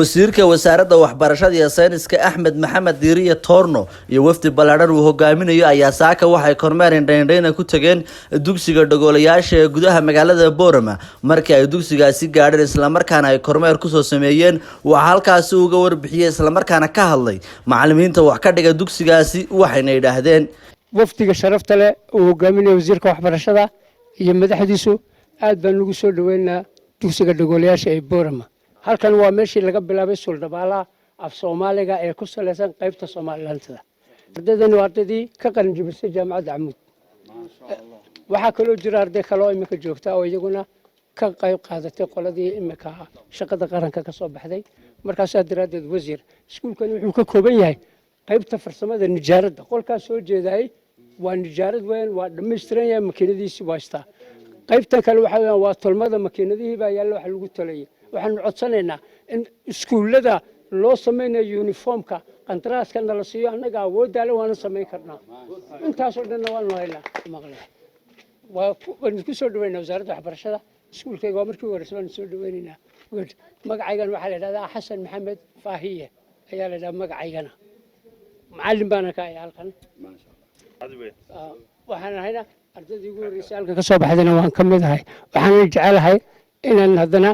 Wasiirka Wasaarada Waxbarshada iyo Sayniska Axmed Maxamed Diiriye Toorno iyo wafdi ballaaran uu hogaaminayo ayaa saaka waxay kormeereen dheendheena ku tageen dugsiga Dhagoole Yaasha ee gudaha magaalada Boorama markii ay dugsigaasi gaadheen isla markaana ay kormeer ku soo sameeyeen waxa halkaas uga warbixiyay isla markaana ka hadlay macallimiinta wax ka dhiga dugsigaasi waxayna yiraahdeen wafdiga sharafta leh uu hogaaminayo wasiirka waxbarashada iyo madaxdiisu aad baan ugu soo dhaweynaa dugsiga Dhagoole Yaasha ee Boorama halkan waa meeshii laga bilaabay suldhabaala af Soomaaliga ee ku saleysan qaybta Soomaalilaanta ardaydani waa ardaydii ka qalin jabisay jaamacadda Camud waxa kale oo jira arday kale oo imika joogta oo iyaguna ka qayb qaadatay qoladii imika shaqada qaranka ka soo baxday markaas daradeed wasiir iskuulkan wuxuu ka kooban yahay qaybta farsamada nijaaradda qolkaas soo jeeday waa nijaarad weyn waa dhameystiran yahay makiinadiisi waasta qaybtan kale waxa waa tolmada makiinadihii baa yaalla wax lagu talay waxaan codsanaynaa in iskuulada loo sameeyo uniformka qandaraaska la siiyo anaga awoodda leh waan sameyn karnaa intaas oo dhan waan nooyla maqlay waan ku soo dhaweynaa wasaaradda waxbarashada iskuulkayga waa markii hore soo dhaweynaa magacaygan waxa la yiraahdaa Xasan Maxamed Faahiye ayaa la yiraahdaa magacaygana macallin baan ka ahay halkan ma sha Allah waxaan ahaynaa ardaydii ugu horeysay halka ka soo baxdayna waan ka mid ahay waxaan jecelahay inaan hadana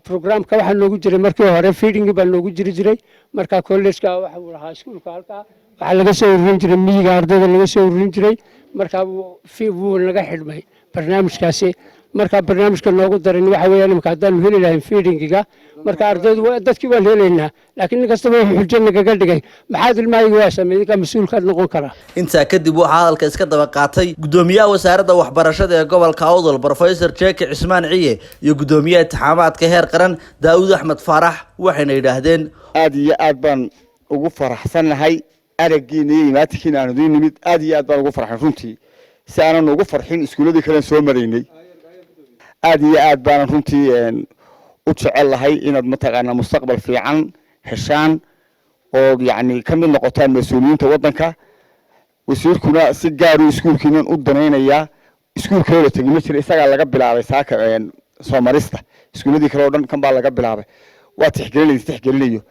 programka waxa noogu jiray markii hore feeding baa noogu jiray marka college-ka waxa uu lahaa iskuulka halka waxa laga soo ururin jiray miyiga ardayda laga soo ururin jiray marka wuu laga xidhmay barnaamijkaasi marka barnaamijka noogu darin waxa weeyaan marka hadaan heli lahayn feeding-ga marka ardaydu dadkii waan heleynaa laakiin in kastaba xujo naga dhigay maxaad ilmahayga waa sameeyay ka mas'uul ka noqon kara inta kadib waxa hadalka iska daba qaatay gudoomiyaha wasaaradda waxbarashada ee gobolka Awdal Professor Sheekh Cismaan Ciye iyo gudoomiyaha imtixaanaadka heer qaran Daawud Axmed Faarax waxayna yiraahdeen aad iyo aad baan ugu faraxsanahay aragiina iyo imaadkiina aan idin nimid aad iyo aad baan ugu farxan runtii si aanan ugu farxin iskuuladii kale soo mareynay aad iyo aad baan runtii u jecelahay inaad mataqaana mustaqbal fiican heshaan oo yaani kamid noqotaan mas'uuliyiinta wadanka wasiirkuna si gaar ah iskuulkiina u daneynaya iskuulkooda tagima jira isaga laga bilaabay saaka Soomarista iskuuladii kale oo dhan kan baa laga bilaabay waa tixgelinayo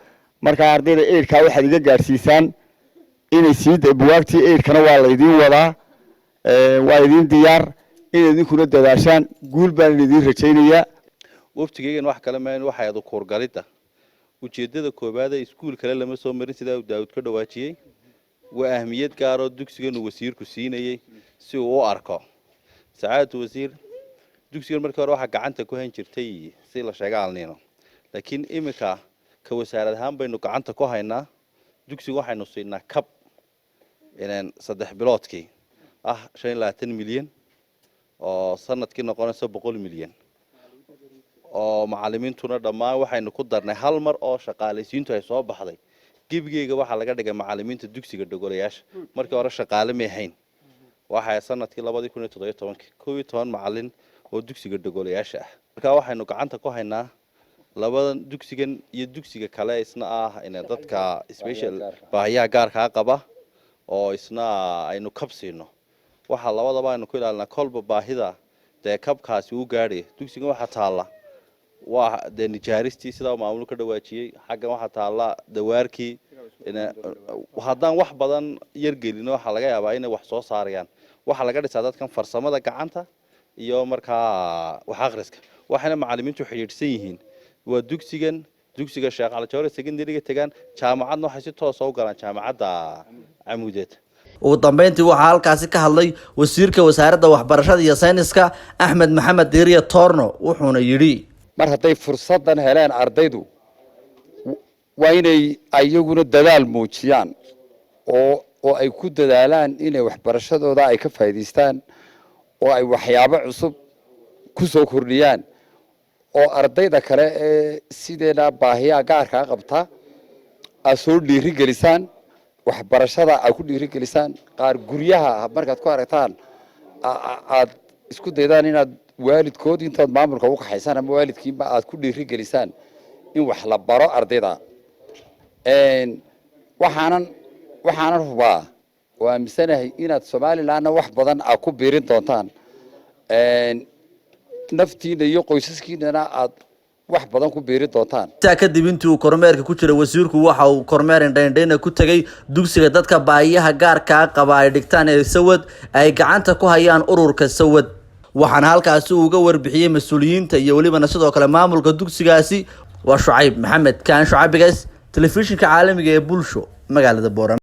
marka ardayda eerka waxa iga gaarsiisaan inay sii buugagtii eerkana waa la idin wadaa waa idin diyaar in kuna dadaashaan guul baan idin rajaynayaa waftigeygan wax kale ma waxa ay koorgalida ujeedada koobaad ee iskuul kale lama soo marin sida Daawud ka dhawaajiyay waa ahmiyad gaar ah dugsigan wasiirku siinayay si uu u arko saacadu wasiir dugsigan markii hore waxa gacanta ku hayn jirtay si la sheegaalnino laakiin imika ka wasaarad ahaan baynu gacanta ku haynaa dugsiga waxaynu siinaa kab inaan 3 biloodkii 25 milyan oo sanadkii noqonaysa 100 milyan oo macallimiintuna dhammaan waxaynu ku darnay hal mar oo shaqaaleysiintu ay soo baxday gibigeyga waxa laga dhigay macallimiinta dugsiga Dhagoole Yaasha markii hore shaqaale ma ahayn waxa sanadkii 2017 macallin oo dugsiga Dhagoole Yaasha marka waxaynu gacanta ku haynaa labadan dugsigan iyo dugsiga kale isna in dadka special baahiyaha gaarka qaba oo isna aynu kabsiino waxa labadaba aynu ku ilaalinaa kolba baahida ee kabkaasi uu gaadhay dugsiga waxa taala waa nijaaristi sida maamulka dhawaajiyay xagga waxa taala dawaarkii haddaan wax badan yar gelino waxa laga yaabaa inay wax soo saarayaan waxa laga dhisaa dadkan farsamada gacanta iyo markaa wax akhriska waxana macallimiintu xiriirsan yihiin waa dugsiga Sheekh Cali Joore secondary-ga tagaan jaamacadna waxa si toos ah u galaan jaamacadda Camudeed ugu dambeyntii waxa halkaasi ka hadlay wasiirka wasaaradda waxbarashada iyo sayniska Axmed Maxamed Diiriye Toorno wuxuuna yiri mar haday fursadan helaan ardaydu waa inay ayaguna dadaal muujiyaan oo ay ku dadaalaan inay waxbarashadooda ay ka faa'iideystaan oo ay waxyaabo cusub ku soo kordhiyaan oo ardayda kale ee sideena baahiyaha gaarka qabta soo dhiiri gelisaan waxbarashada ay ku dhiiri gelisaan qaar guryaha markaad ku aragtaan aad isku daydaan inaad waalidkood intaad maamulka u qaxaysan ama waalidkiinba aad ku dhiiri gelisaan in wax la baro ardayda waxaanan hubaa oo aaminsanahay inaad Soomaaliland wax badan ku biirin doontaan naftiina iyo qoysaskiina aad wax badan ku biiri doontaan. Intaa kadib intii uu kormeerka ku jiray wasiirku waxa uu kormeer indhaindhayna ku tagay dugsiga dadka baahiyaha gaarka ah qaba ay dhigtaan ee Sawad ay gacanta ku hayaan ururka Sawad. waxaana halkaasi uga warbixiyay mas'uuliyiinta iyo waliba sidoo kale maamulka dugsigaasi waa Shucayb Maxamed kaan Shucaybigaas telefishinka caalamiga ee Bulsho magaalada Boorama.